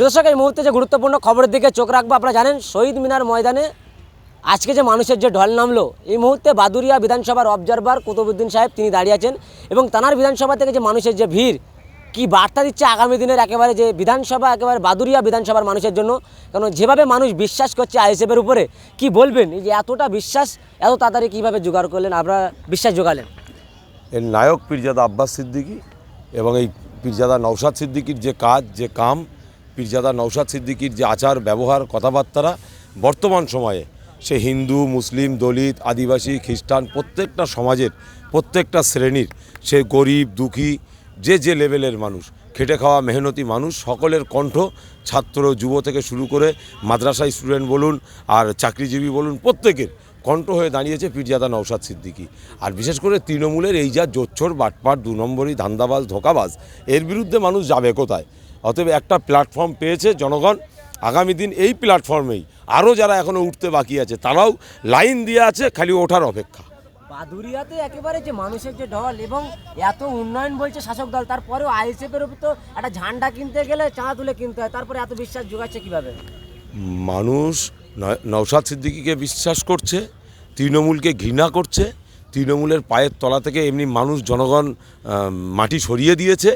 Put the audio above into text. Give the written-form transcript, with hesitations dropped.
দর্শক, এই মুহূর্তে যে গুরুত্বপূর্ণ খবরের দিকে চোখ রাখবো। আপনারা জানেন শহীদ মিনার ময়দানে আজকে যে মানুষের যে ঢল নামলো, এই মুহূর্তে বাদুরিয়া বিধানসভার অবজারভার কুতুবুদ্দিন সাহেব তিনি দাঁড়িয়ে আছেন এবং তানার বিধানসভা থেকে যে মানুষের যে ভিড় কি বার্তা দিচ্ছে আগামী দিনের একেবারে যে বিধানসভা, একেবারে বাদুরিয়া বিধানসভার মানুষের জন্য। কারণ যেভাবে মানুষ বিশ্বাস করছে আইএসএফের উপরে, কি বলবেন এই যে এতটা বিশ্বাস এত তাড়াতাড়ি কীভাবে জোগাড় করলেন, আপনারা বিশ্বাস জোগালেন? এর নায়ক পীরজাদা আব্বাস সিদ্দিকী এবং এই পীরজাদা নওশাদ সিদ্দিকীর যে কাজ, যে কাম, পীরজাদা নওশাদ সিদ্দিকীর যে আচার ব্যবহার, কথাবার্তা, বর্তমান সময়ে সে হিন্দু, মুসলিম, দলিত, আদিবাসী, খ্রিস্টান প্রত্যেকটা সমাজের প্রত্যেকটা শ্রেণীর, সে গরিব দুঃখী যে যে লেভেলের মানুষ, খেটে খাওয়া মেহনতি মানুষ সকলের কণ্ঠ, ছাত্র যুব থেকে শুরু করে মাদ্রাসা স্টুডেন্ট বলুন আর চাকরিজীবী বলুন, প্রত্যেকের কণ্ঠ হয়ে দাঁড়িয়েছে পীরজাদা নওশাদ সিদ্দিকী। আর বিশেষ করে তৃণমূলের এই যা জোচ্ছর বাটপাট, 2 নম্বরই ধান্দাবাজ, ধোঁকাবাজ, এর বিরুদ্ধে মানুষ যাবে কোথায়? অতএব একটা প্ল্যাটফর্ম পেয়েছে জনগণ। আগামী দিন এই প্ল্যাটফর্মেই আরও যারা এখনও উঠতে বাকি আছে তারাও লাইন দিয়ে আছে, খালি ওঠার অপেক্ষা। বাদুরিয়াতে একেবারে যে মানুষের যে ঢল এবং এত উন্নয়ন বলছে শাসক দল, তারপরেও আইএসএফের উপর তো একটা ঝান্ডা কিনতে গেলে চাঁদা তুলে কিনতে হয়, তারপরে এত বিশ্বাস জোগাচ্ছে কীভাবে? মানুষ নওশাদ সিদ্দিকীকে বিশ্বাস করছে, তৃণমূলকে ঘৃণা করছে, তৃণমূলের পায়ের তলা থেকে এমনি মানুষ জনগণ মাটি সরিয়ে দিয়েছে।